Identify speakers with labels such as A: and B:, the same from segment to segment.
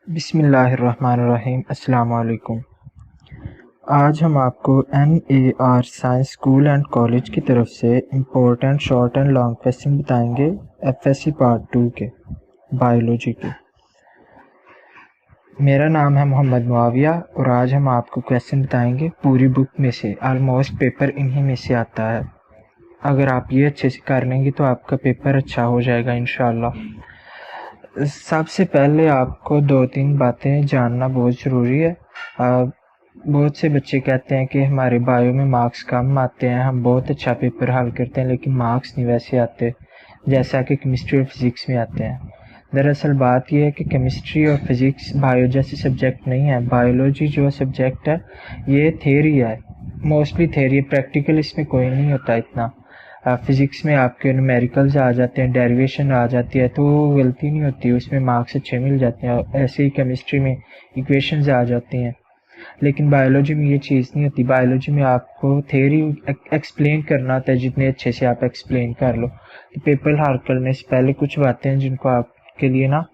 A: बिस्मिल्लाहिर्रहमानिर्रहीम। अस्सलाम वालेकुम। आज हम आपको NAR science school and college की तरफ से important short and long question बताएंगे FSC पार्ट 2 के बायोलॉजी के। मेरा नाम है मोहम्मद मुआविया और आज हम आपको क्वेश्चन बताएंगे पूरी बुक में से। ऑलमोस्ट पेपर इन्हीं में से आता है। अगर आप ये अच्छे से कर लेंगे तो आपका पेपर अच्छा हो जाएगा इंशाल्लाह। सबसे पहले आपको 2-3 बातें जानना बहुत ज़रूरी है। बहुत से बच्चे कहते हैं कि हमारे बायो में मार्क्स कम आते हैं, हम बहुत अच्छा पेपर हल करते हैं, लेकिन मार्क्स नहीं वैसे आते जैसा कि केमिस्ट्री और फिज़िक्स में आते हैं। दरअसल बात यह है कि केमिस्ट्री और फिज़िक्स बायो जैसे सब्जेक्ट नहीं है। बायोलॉजी जो सब्जेक्ट है ये थ्योरी है, मोस्टली थ्योरी, प्रैक्टिकल इसमें कोई नहीं होता इतना। फिज़िक्स में आपके न्यूमेरिकल्स आ जाते हैं, डेरिवेशन आ जाती है, तो गलती नहीं होती, उसमें मार्क्स अच्छे मिल जाते हैं। ऐसे ही केमिस्ट्री में इक्वेशंस आ जाती हैं, लेकिन बायोलॉजी में ये चीज़ नहीं होती। बायोलॉजी में आपको थ्योरी एक्सप्लेन करना होता है, जितने अच्छे से आप एक्सप्लेन कर लो। तो पेपर हल करने से पहले कुछ बातें हैं जिनको आपके लिए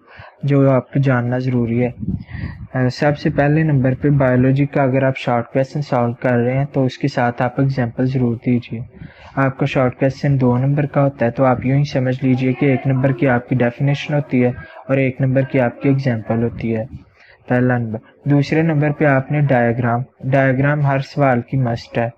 A: जो आपको जानना ज़रूरी है। सबसे पहले नंबर पे बायोलॉजी का अगर आप शॉर्ट क्वेश्चन सॉल्व कर रहे हैं तो उसके साथ आप एग्जांपल ज़रूर दीजिए। आपका शॉर्ट क्वेश्चन 2 नंबर का होता है, तो आप यूँ ही समझ लीजिए कि 1 नंबर की आपकी डेफिनेशन होती है और 1 नंबर की आपकी एग्जांपल होती है, पहला नंबर। दूसरे नंबर पे आपने डायग्राम हर सवाल की मस्ट है।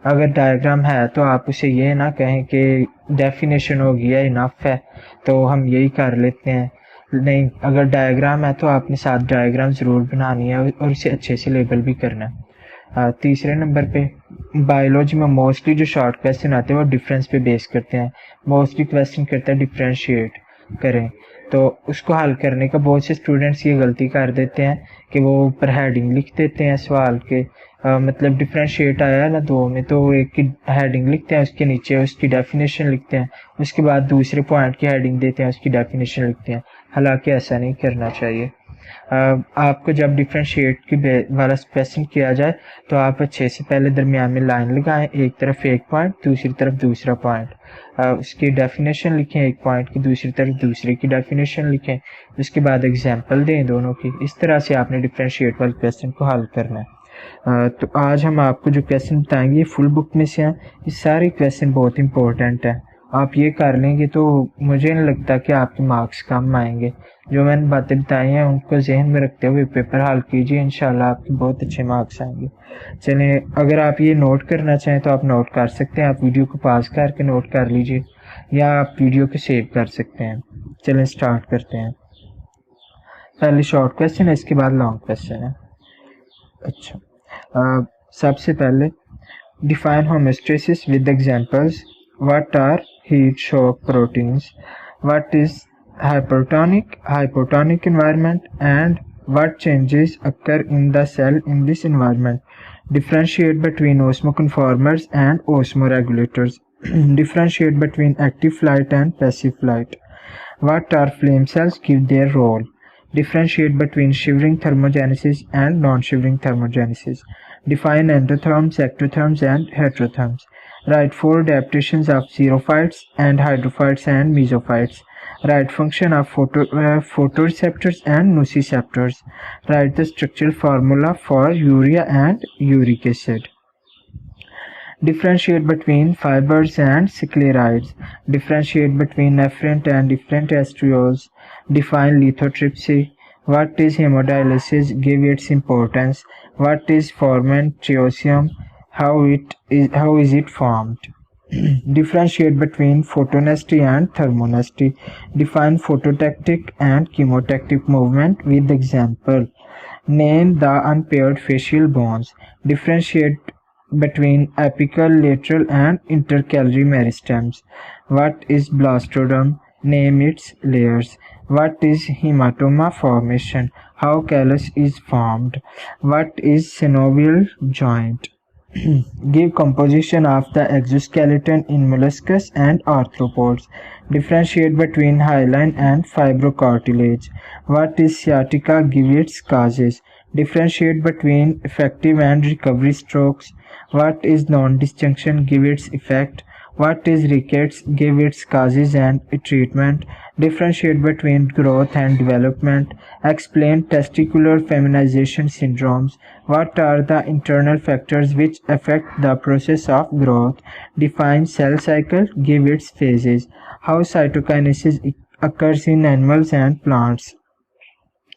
A: अगर डायग्राम है तो आप उसे ये ना कहें कि डेफिनेशन हो गया इनफ है तो हम यही कर लेते हैं, नहीं, अगर डायग्राम है तो आपने साथ डायग्राम ज़रूर बनानी है और इसे अच्छे से लेबल भी करना है। तीसरे नंबर पे बायोलॉजी में मोस्टली जो शॉर्ट क्वेश्चन आते हैं वो डिफरेंस पे बेस करते हैं। मोस्टली क्वेश्चन करता है डिफरेंशिएट करें, तो उसको हल करने का बहुत से स्टूडेंट्स ये गलती कर देते हैं कि वो ऊपर हेडिंग लिख देते हैं सवाल के। मतलब डिफरेंशिएट आया है ना 2 में, तो एक की हेडिंग लिखते हैं, उसके नीचे उसकी डेफिनेशन लिखते हैं, उसके बाद दूसरे पॉइंट की हेडिंग देते हैं, उसकी डेफिनेशन लिखते हैं। हालांकि ऐसा नहीं करना चाहिए। आपको जब डिफरेंशिएट की वाला क्वेश्चन किया जाए तो आप अच्छे से पहले दरमियान में लाइन लगाएं, एक तरफ एक पॉइंट, दूसरी तरफ दूसरा पॉइंट, उसकी डेफिनेशन लिखें, एक पॉइंट की दूसरी तरफ दूसरे की डेफिनेशन लिखें, उसके बाद एग्जांपल दें दोनों की। इस तरह से आपने डिफरेंशिएट वाले क्वेश्चन को हल करना है। तो आज हम आपको जो क्वेश्चन बताएंगे ये फुल बुक में से हैं। ये सारे क्वेश्चन बहुत इंपॉर्टेंट हैं, आप ये कर लेंगे तो मुझे नहीं लगता कि आपके मार्क्स कम आएंगे। जो मैंने बातें बताई हैं उनको जहन में रखते हुए पेपर हल कीजिए, इंशाल्लाह आपके बहुत अच्छे मार्क्स आएंगे। चलें, अगर आप ये नोट करना चाहें तो आप नोट कर सकते हैं, आप वीडियो को पॉज करके नोट कर लीजिए या आप वीडियो को सेव कर सकते हैं। चलें स्टार्ट करते हैं। पहले शॉर्ट क्वेश्चन है, इसके बाद लॉन्ग क्वेश्चन है। अच्छा, सबसे पहले define homeostasis with examples. What are heat shock proteins, what is hypotonic environment, and what changes occur in the cell in this environment. Differentiate between osmoconformers and osmoregulators. Differentiate between active flight and passive flight. What are flame cells? Give their role. Differentiate between shivering thermogenesis and non-shivering thermogenesis. Define endotherms, ectotherms, and heterotherms. Write 4 adaptations of xerophytes and hydrophytes and mesophytes. Write function of photoreceptors and nociceptors. Write the structural formula for urea and uric acid. Differentiate between fibers and sclerides. Differentiate between efferent and efferent estriols. Define lithotripsy. What is hemodialysis? Give its importance. What is fermentatium? How is it formed? Differentiate between photonesty and thermonesty. Define phototactic and chemotactic movement with example. Name the unpaired facial bones. Differentiate between apical, lateral, and intercalary meristems. What is blastrodome? Name its layers. What is hematoma formation? How callus is formed? What is synovial joint? Give composition of the exoskeleton in molluscus and arthropods. Differentiate between hyaline and fibrocartilage. What is sciatica? Give its causes. Differentiate between effective and recovery strokes. What is non-disjunction? Give its effect. What is rickets? Give its causes and treatment. Differentiate between growth and development. Explain testicular feminization syndromes. What are the internal factors which affect the process of growth? Define cell cycle. Give its phases. How cytokinesis occurs in animals and plants.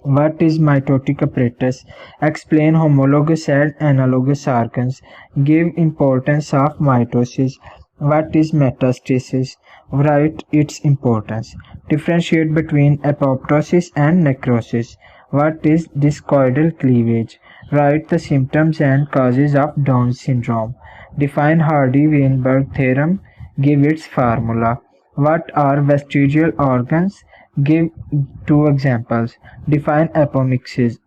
A: What is mitotic apparatus? Explain homologous and analogous organs. Give importance of mitosis. What is metastasis? Write its importance. Differentiate between apoptosis and necrosis. What is discoidal cleavage? Write the symptoms and causes of Down syndrome. Define Hardy-Weinberg theorem. Give its formula. What are vestigial organs? Give two examples. Define apomixis.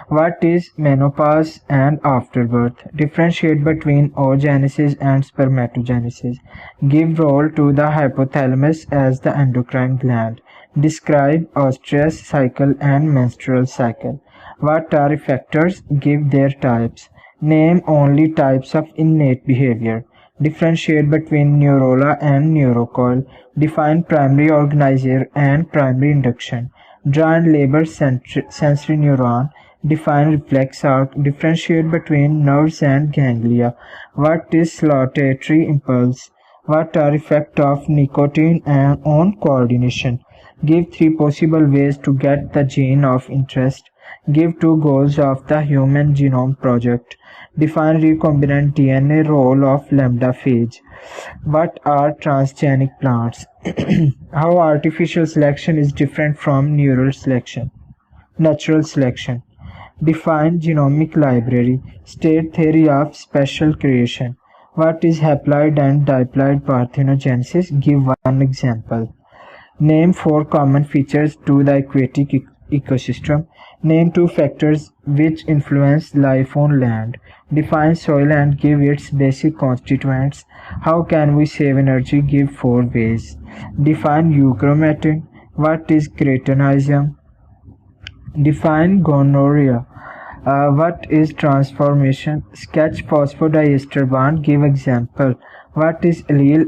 A: What is menopause and afterbirth? Differentiate between oogenesis and spermatogenesis. Give role to the hypothalamus as the endocrine gland. Describe estrous cycle and menstrual cycle. What are effectors? Give their types. Name only types of innate behavior. Differentiate between neurola and neurocoil. Define primary organizer and primary induction. Draw and label sensory neuron. Define reflex arc. Differentiate between nerves and ganglia. What is salutatory impulse? What are effects of nicotine and on coordination? Give 3 possible ways to get the gene of interest. Give 2 goals of the Human Genome Project. Define recombinant DNA role of lambda phage. What are transgenic plants? How artificial selection is different from natural selection. Define genomic library. State theory of special creation. What is haploid and diploid parthenogenesis? Give one example. Name 4 common features to the aquatic ecosystem. Name 2 factors which influence life on land. Define soil and give its basic constituents. How can we save energy? Give 4 ways. Define euchromatin. What is cretinism? Define gonorrhea. What is transformation? Sketch phosphodiester bond. Give example. What is allele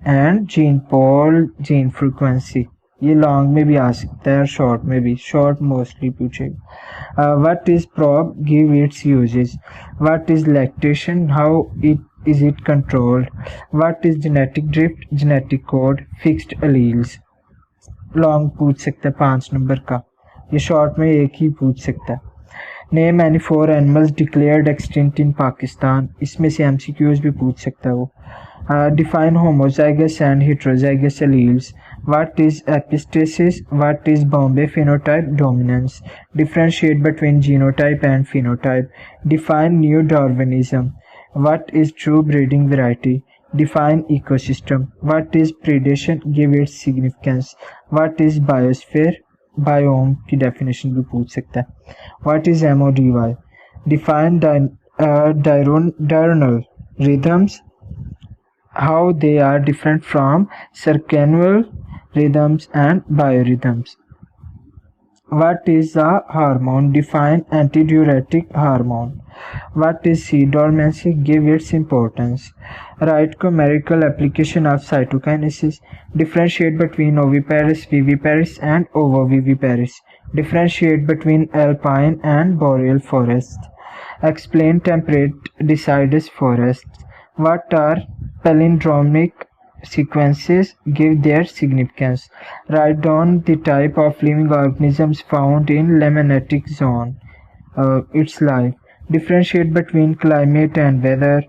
A: and gene pole gene frequency? ये long में भी आ सकता है और short में भी. Short mostly पूछेगा. What is probe? Give its uses. What is lactation? How is it controlled? What is genetic drift? Genetic code. Fixed alleles. Long पूछ सकता है 5 नंबर का. ये शॉर्ट में एक ही पूछ सकता है. Name any 4 animals declared extinct इन पाकिस्तान. इसमें से एमसीक्यूज भी पूछ सकता है वो. Define homozygous and heterozygous alleles. What is epistasis? What is Bombay phenotype dominance? Differentiate between genotype and phenotype. Define new Darwinism. What is true breeding variety? Define ecosystem. What is predation? Give its significance. What is biosphere? Biome की definition भी पूछ सकता है. What is MODY? Define diurnal rhythms. How they are different from circannual rhythms and biorhythms. What is a hormone? Define antidiuretic hormone. What is seed dormancy? Give its importance. Write chimerical application of cytokinesis. Differentiate between oviparous, viviparous and ovoviviparous. Differentiate between alpine and boreal forests. Explain temperate deciduous forests. What are palindromic sequences? Give their significance. Write down the type of living organisms found in lemnitic zone. Its life. Differentiate between climate and weather.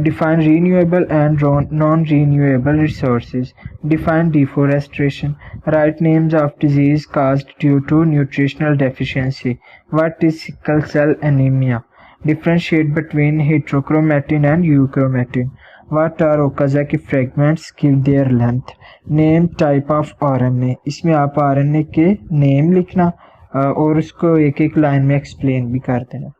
A: Define renewable and non-renewable resources. Define deforestation. Write names of disease caused due to nutritional deficiency. What is sickle cell anemia? Differentiate between heterochromatin and euchromatin. What are Okazaki fragments? Give their length. Name type of RNA. इसमें आप RNA के name लिखना और उसको एक एक line में explain भी कर देना.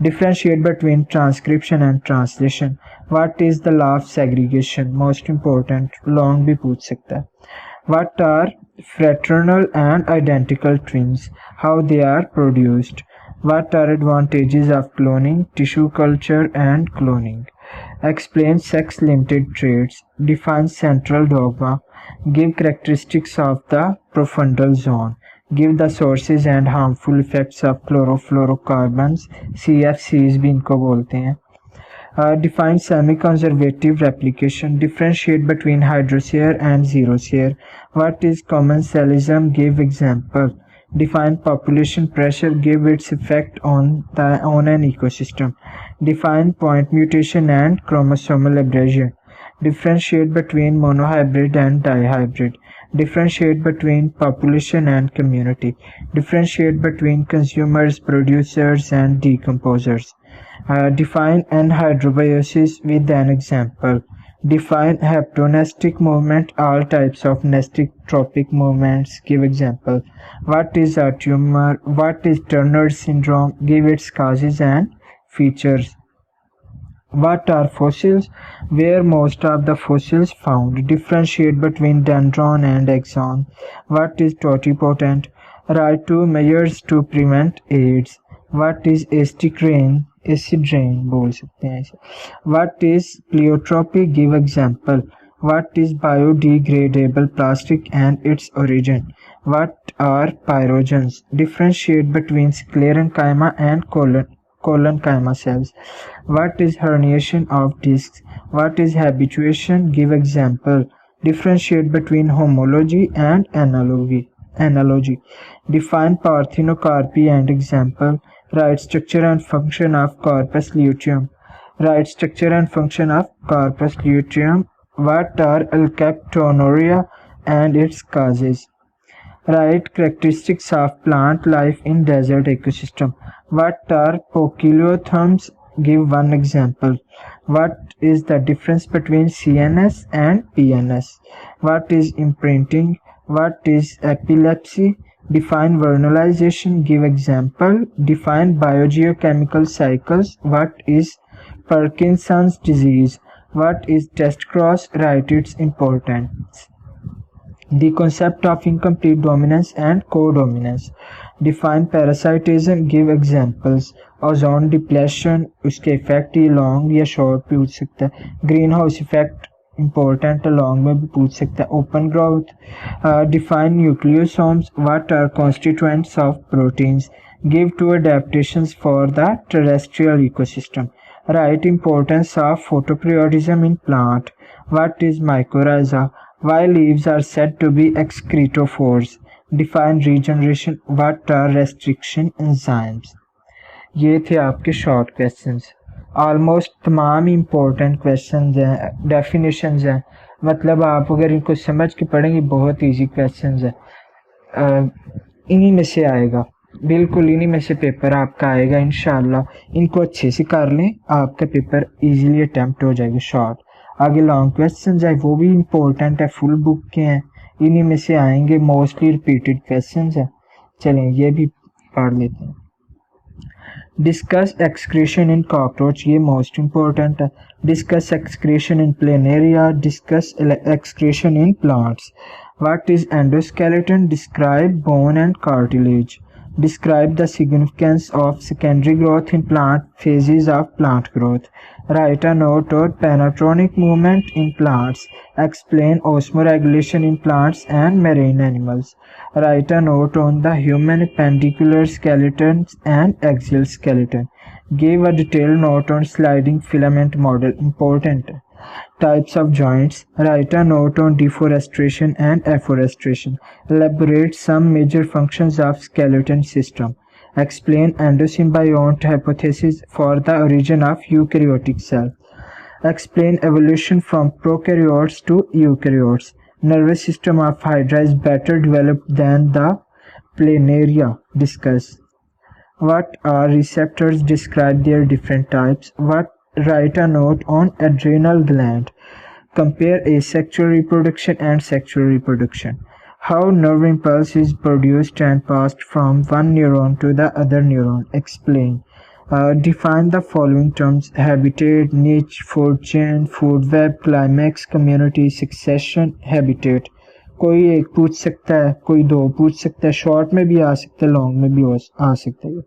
A: Differentiate between transcription and translation. What is the law of segregation? Most important. Long भी पूछ सकता है. What are fraternal and identical twins? How they are produced? What are advantages of cloning, tissue culture and cloning? Explain sex-limited traits. Define central dogma. Give characteristics of the prefrontal zone. Give the sources and harmful effects of chlorofluorocarbons. CFCs भी इनको बोलते हैं. Define semi-conservative replication. Differentiate between hydrosphere and xerosphere. What is commensalism? Give example. Define population pressure. Give its effect on an ecosystem. Define point mutation and chromosomal abrasion. Differentiate between monohybrid and dihybrid. Differentiate between population and community. Differentiate between consumers, producers, and decomposers. Define anhydrobiosis with an example. Define haptonestic movement, all types of nestic tropic movements. Give example. What is a tumor? What is Turner's syndrome? Give its causes and features. What are fossils? Where most of the fossils found? Differentiate between dendron and axon. What is totipotent? Write 2 measures to prevent AIDS. What is acid rain? Acid rain बोल सकते हैं इसे. What is pleiotropy? Give example. What is biodegradable plastic and its origin? What are pyrogens? Differentiate between sclerenchyma and collenchyma cells. What is herniation of discs? What is habituation? Give example. Differentiate between homology and analogy. Define parthenocarpy and example. Write structure and function of corpus luteum. Write structure and function of corpus luteum. What are alkaptonuria and its causes? Write characteristics of plant life in desert ecosystem. What are poikilotherms? Give one example. What is the difference between CNS and PNS? What is imprinting? What is epilepsy? Define vernalization. Give example. Define biogeochemical cycles. What is Parkinson's disease? What is test cross? Write its importance. The concept of incomplete dominance and codominance. Define parasitism. Give examples. Ozone depletion, उसके effect ये long या short पूछ सकता है. Green house effect important long में भी पूछ सकता है. Open growth. Define nucleosomes. What are constituents of proteins. Give 2 adaptations for the terrestrial ecosystem. Write importance of photoperiodism in plant. What is mycorrhiza? Why leaves are said to be excretophores. Define regeneration. What are restriction enzymes? ये थे आपके short questions. Almost तमाम important questions हैं, definitions हैं. मतलब आप अगर इनको समझ के पढ़ेंगे बहुत इजी क्वेश्चंस हैं. इन्हीं में से आएगा, बिल्कुल इन्हीं में से पेपर आपका आएगा इंशाल्लाह. इनको अच्छे से कर लें, आपका पेपर इजीली अटेम्प्ट हो जाएगा शॉर्ट. आगे लॉन्ग क्वेश्चंस है वो भी इम्पोर्टेंट है, फुल बुक के हैं, इन्हीं में से आएंगे. मोस्टली रिपीटेड क्वेश्चंस हैं. चलें ये भी पढ़ लेते हैं. डिस्कस एक्सक्रीशन इन कॉकरोच, ये मोस्ट इम्पोर्टेंट है. Discuss excretion in planaria. Discuss excretion in plants. What is endoskeleton? Describe bone and cartilage. Describe the significance of secondary growth in plant phases of plant growth. Write a note or pentatonic movement in plants. Explain osmoregulation in plants and marine animals. Write a note on the human appendicular skeleton and axial skeleton. Give a detailed note on sliding filament model. Important. Types of joints. Write a note on deforestation and afforestation. Elaborate some major functions of skeleton system. Explain endosymbiont hypothesis for the origin of eukaryotic cell. Explain evolution from prokaryotes to eukaryotes. Nervous system of Hydra is better developed than the planaria. Discuss. What are receptors? Describe their different types. Write a note on adrenal gland. Compare asexual reproduction and sexual reproduction. How nerve impulse is produced and passed from one neuron to the other neuron. Explain. Define the following terms: habitat, niche, food chain, food web, climax, community, succession, habitat. कोई एक पूछ सकता है, कोई दो पूछ सकता है, शॉर्ट में भी आ सकता है, लॉन्ग में भी आ सकता है.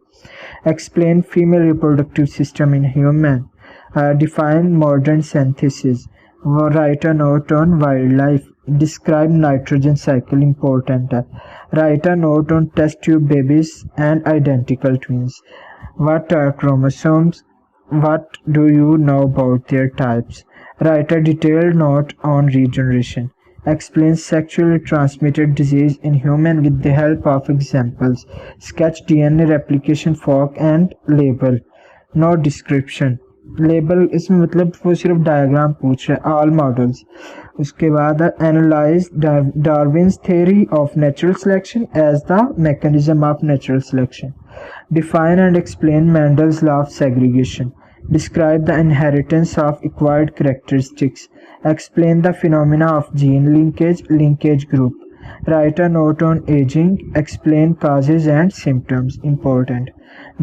A: Explain female reproductive system in human. Define modern synthesis. Write a note on wildlife. Describe nitrogen cycle, important है. Write a note on test tube babies and identical twins. What are chromosomes? What do you know about their types? Write a detailed note on regeneration. Explain sexually transmitted disease in human with the help of examples. Sketch DNA replication fork and label. No description. Label इसमें मतलब वो सिर्फ diagram पूछ रहे हैं. All models. उसके बाद analyse Darwin's theory of natural selection as the mechanism of natural selection. Define and explain Mendel's law of segregation. Describe the inheritance of acquired characteristics. Explain the phenomena of gene linkage group. Write a note on aging. Explain causes and symptoms. Important.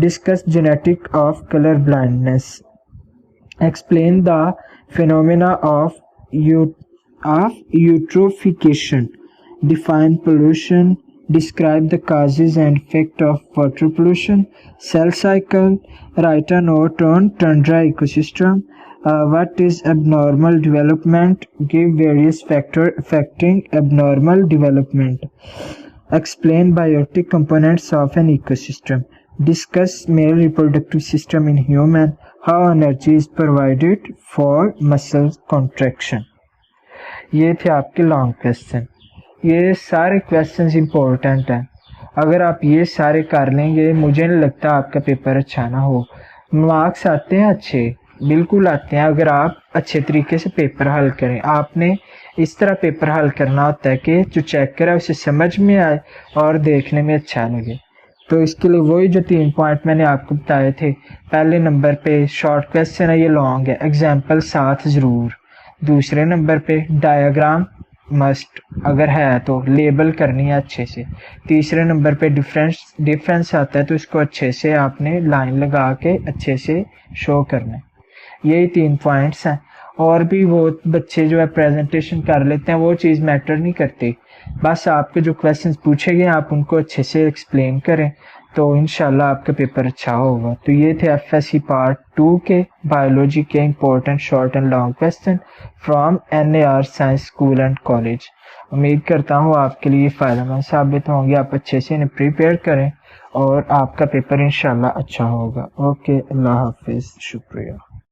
A: Discuss genetic of color blindness. Explain the phenomena of eutrophication. Define pollution. Describe the causes and effect of water pollution. Cell cycle. Write a note on tundra ecosystem. What is abnormal development? Give various factors affecting abnormal development. Explain biotic components of an ecosystem. Discuss male reproductive system in human. How energy is provided for muscle contraction. ये थे आपके long question. ये सारे questions important हैं. अगर आप ये सारे कर लेंगे मुझे नहीं लगता आपका पेपर अच्छा ना हो. मार्क्स आते हैं अच्छे, बिल्कुल आते हैं अगर आप अच्छे तरीके से पेपर हल करें. आपने इस तरह पेपर हल करना होता है कि जो चेकर है उसे समझ में आए और देखने में अच्छा लगे. तो इसके लिए वही जो 3 पॉइंट मैंने आपको बताए थे. पहले नंबर पे शॉर्ट क्वेश्चन है, ये लॉन्ग है, एग्जाम्पल साथ ज़रूर. दूसरे नंबर पे डायग्राम मस्ट, अगर है तो लेबल करनी है अच्छे से. तीसरे नंबर पे डिफरेंस आता है तो इसको अच्छे से आपने लाइन लगा के अच्छे से शो करना है. यही 3 पॉइंट्स हैं. और भी वो बच्चे जो है प्रेजेंटेशन कर लेते हैं, वो चीज़ मैटर नहीं करती. बस आपके जो क्वेश्चंस पूछे गए आप उनको अच्छे से एक्सप्लेन करें तो इंशाल्लाह आपका पेपर अच्छा होगा. तो ये थे एफएससी पार्ट 2 के बायोलॉजी के important short and long question from NAR science school and college. उम्मीद करता हूँ आपके लिए फ़ायदेमंद साबित होंगे. आप अच्छे से इन्हें प्रिपेयर करें और आपका पेपर इंशाल्लाह अच्छा होगा. ओके, अल्लाह हाफिज़, शुक्रिया.